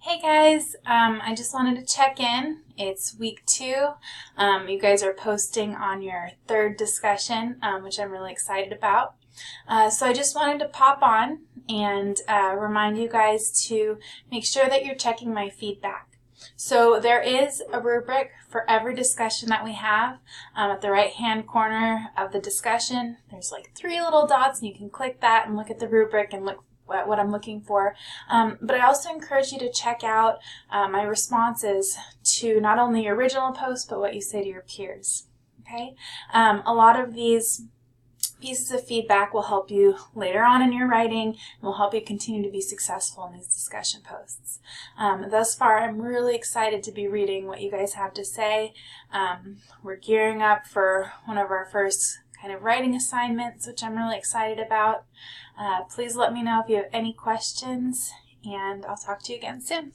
Hey guys, I just wanted to check in. It's week 2. You guys are posting on your third discussion, which I'm really excited about. So I just wanted to pop on and remind you guys to make sure that you're checking my feedback. So there is a rubric for every discussion that we have. At the right hand corner of the discussion, there's like 3 little dots, and you can click that and look at the rubric and look what I'm looking for. But I also encourage you to check out my responses to not only your original post, but what you say to your peers. Okay? A lot of these pieces of feedback will help you later on in your writing and will help you continue to be successful in these discussion posts. Thus far, I'm really excited to be reading what you guys have to say. We're gearing up for one of our first kind of writing assignments, which I'm really excited about. Please let me know if you have any questions, and I'll talk to you again soon.